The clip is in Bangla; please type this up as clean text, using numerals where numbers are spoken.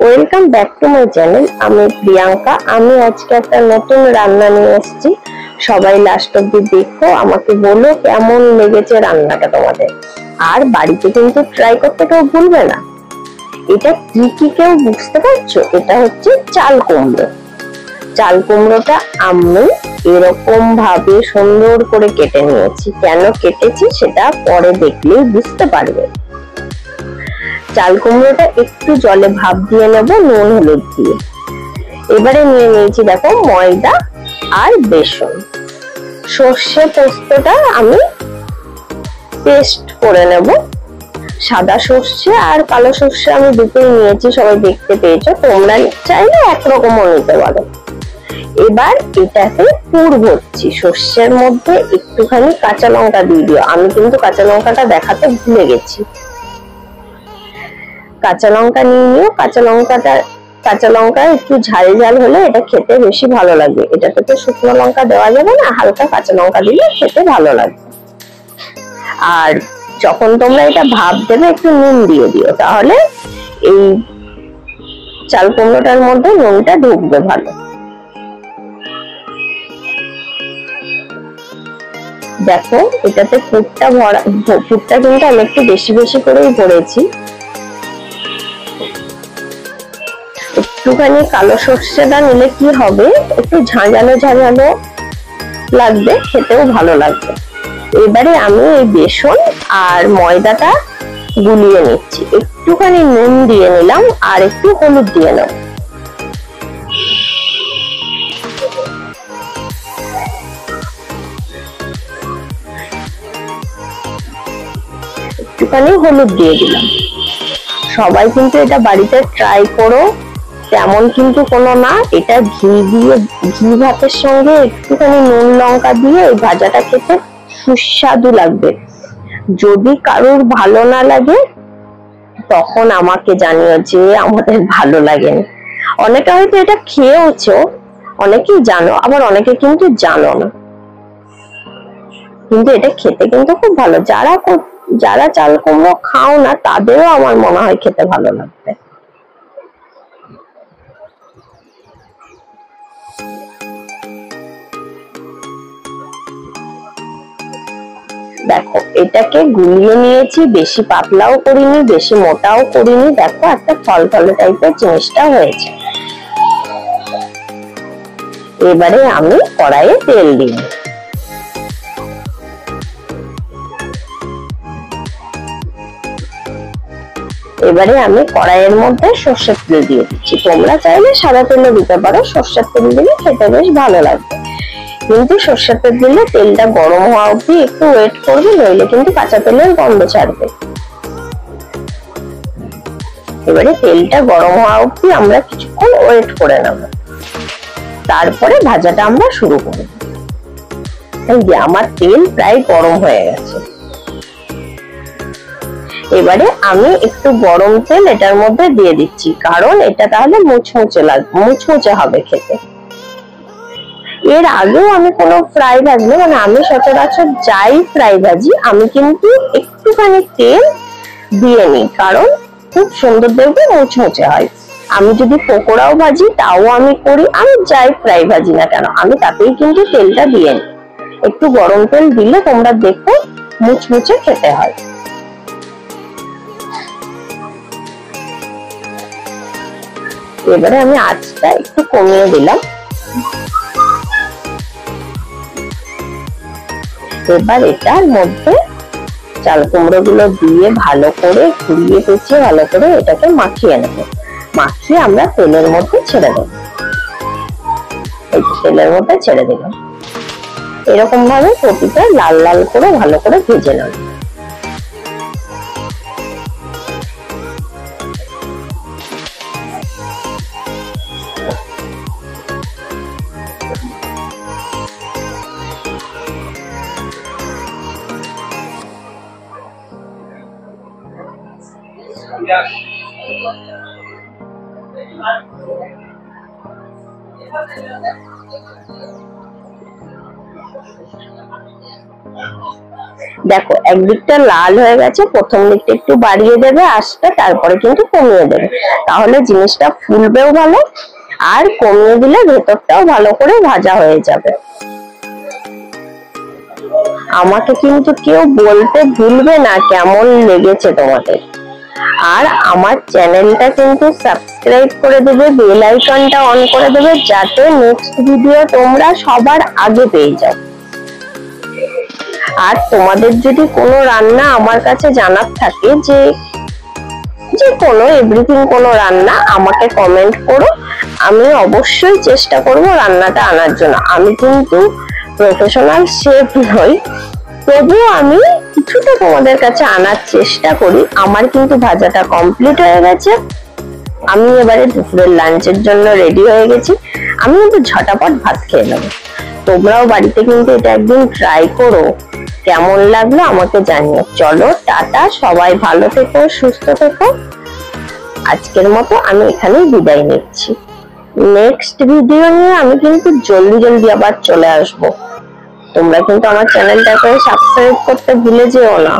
Welcome back to my channel. আমি প্রিয়াঙ্কা। আমি আজকে একটা নতুন রান্না নিয়ে এসেছি। সবাই লাস্ট অব্দি দেখো, আমাকে বলো কেমন লেগেছে রান্নাটা তোমাদের। আর বাড়িতে কিন্তু ট্রাই করতে কেউ ভুলবে না। এটা কি কেউ বুঝতে পারছো? এটা হচ্ছে চাল কুমড়ো। চাল কুমড়োটা আমি এরকম ভাবে সুন্দর করে কেটে নিয়েছি। কেন কেটেছি সেটা পরে দেখলেই বুঝতে পারবে। চাল কুমড়োটা একটু জলে ভাপ দিয়ে নেব নুন হলুদ দিয়ে। এবারে নিয়ে নিয়েছি দেখো ময়দা আর বেসন। সর্ষে পোস্তটা আমি পেস্ট করে নেব। সাদা সর্ষে আর কালো সর্ষে আমি দুটোই নিয়েছি, সবাই দেখতে পেয়েছো। তোমরা চাইলে একরকমও নিতে পারো। এবার এটাকে পুর ভরছি। সর্ষের মধ্যে একটুখানি কাঁচা লঙ্কা দিয়ে দিও। আমি কিন্তু কাঁচা লঙ্কাটা দেখাতে ভুলে গেছি। কাঁচা লঙ্কা নিয়ে নিও। কাঁচা লঙ্কা একটু ঝাল ঝাল হলে এটা খেতে বেশি ভালো লাগবে। এটাতে তো শুকনো লঙ্কা দেওয়া যাবে না, হালকা কাঁচা লঙ্কা দিলে খেতে ভালো লাগবে। আর যখন তোমরা এটা ভাপ দেবে একটু নুন দিয়ে দিও, তাহলে এই চাল কুমড়োটার মধ্যে নুনটা ঢুকবে ভালো। দেখো এটাতে পুরটা কিন্তু আমি একটু বেশি বেশি করেই ভরেছি। একটুখানি কালো সর্ষেটা নিলে কি হবে, একটু ঝাঁঝালো ঝাঁঝালো লাগবে, খেতেও ভালো লাগবে। এবারে আমি এই বেসন আর ময়দাটা গুলিয়ে নিচ্ছি। একটুখানি নুন দিয়ে নিলাম আর একটু হলুদ দিয়ে নেব। একটুখানি হলুদ দিয়ে দিলাম। সবাই কিন্তু এটা বাড়িতে ট্রাই করো। তেমন কিন্তু কোনো না, এটা ঘি ভাতের সঙ্গে একটুখানি নুন লঙ্কা দিয়ে এই ভাজাটা খেতে সুস্বাদু লাগবে। যদি কারোর ভালো না লাগে তখন আমাকে জানিও যে আমাদের ভালো লাগেনি। অনেকে হয়তো এটা খেয়েওছো, অনেকেই জানো, আবার অনেকে কিন্তু জানো না। কিন্তু এটা খেতে কিন্তু খুব ভালো। যারা চাল কুমড়ো খাও না তাদেরও আমার মনে হয় খেতে ভালো লাগবে। দেখো এটাকে গুলিয়ে নিয়েছি, বেশি পাতলাও করিনি বেশি মোটাও করিনি। দেখো একটা থলথলে টাইপের জিনিসটা হয়েছে। এবারে আমি কড়াইয়ে তেল দিই। এবারে আমি কড়াইয়ের মধ্যে সর্ষের তেল দিয়ে দিচ্ছি। তোমরা চাইলে সাদা তেলও দিতে পারো, সর্ষের তেল দিলে খেতে বেশ ভালো লাগবে। কিন্তু সর্ষের তেল দিলে তেলটা গরম হওয়া অবধি একটু ওয়েট করবে, নইলে কিন্তু কাঁচা তেলের গন্ধ ছাড়বে। এবারে তেলটা গরম হওয়া অবধি আমরা কিছুক্ষণ ওয়েট করে নেব, তারপরে ভাজাটা আমরা শুরু করব। এই যে আমার তেল প্রায় গরম হয়ে গেছে। এবারে আমি একটু গরম তেল এটার মধ্যে দিয়ে দিচ্ছি, কারণ এটা তাহলে মুচমুচে হবে খেতে। এর আগেও আমি কোনো ফ্রাই ভাজলে, মানে আমি সচরাচর যাই ফ্রাই ভাজি আমি কিন্তু একটুখানি তেল দিয়ে নিই, কারণ খুব সুন্দর দেখবে মুচমুচে হয়। আমি যদি পকোড়াও ভাজি তাও আমি করি, আমি যাই ফ্রাই ভাজি না কেন আমি তাতেই কিন্তু তেলটা দিয়ে নিই। একটু গরম তেল দিলে তোমরা দেখো মুচমুচে খেতে হয়। এবারে আমি আঁচটা একটু কমিয়ে দিলাম। এবার এটার মধ্যে চাল কুমড়ো গুলো দিয়ে ভালো করে ঘুরিয়ে পেঁচিয়ে ভালো করে এটাকে মাখিয়ে নেব। মাখিয়ে আমরা তেলের মধ্যে ছেড়ে দেব। এই তেলের মধ্যে ছেড়ে দিলাম। এরকম ভাবে প্রতিটা লাল লাল করে ভালো করে ভেজে নেব। দেখো একদিকটা লাল হয়ে গেছে, প্রথম দিকটা একটু বাড়িয়ে দেবে আঁচটা, তারপরে কিন্তু কমিয়ে দেবে, তাহলে জিনিসটা ফুলবেও ভালো, আর কমিয়ে দিলে ভেতরটাও ভালো করে ভাজা হয়ে যাবে। আমাকে কিন্তু কেউ বলতে ভুলবে না কেমন লেগেছে তোমাদের, আর আমার চ্যানেলটা কিন্তু সাবস্ক্রাইব করে দেবে, বেল আইকনটা অন করে দেবে, যাতে নেক্সট ভিডিও তোমরা সবার আগে পেয়ে যাও। আর তোমাদের যদি কোনো রান্না আমার কাছে জানার থাকে, যে কোনো এভরিথিং কোনো রান্না, আমাকে কমেন্ট করো, আমি অবশ্যই চেষ্টা করব রান্নাটা আনার জন্য। আমি কিন্তু প্রফেশনাল শেফ নই, তবুও আমি কিছুটা তোমাদের কাছে আনার চেষ্টা করি। আমার কিন্তু ভাজাটা কমপ্লিট হয়ে গেছে, আমি এবারে দুপুরের লাঞ্চের জন্য রেডি হয়ে গেছি। আমি কিন্তু ঝটাপট ভাত খেয়ে নেবো। তোমরাও বাড়িতে কিন্তু এটা একদিন ট্রাই করো, কেমন লাগলো আমাকে জানিও। চলো টাটা, সবাই ভালো থেকো, সুস্থ থেকো। আজকের মতো আমি এখানেই বিদায় নিচ্ছি। নেক্সট ভিডিও নিয়ে আমি কিন্তু জলদি আবার চলে আসবো। তোমরা কিন্তু আমার চ্যানেলটাকে সাবস্ক্রাইব করতে ভুলে যেও না।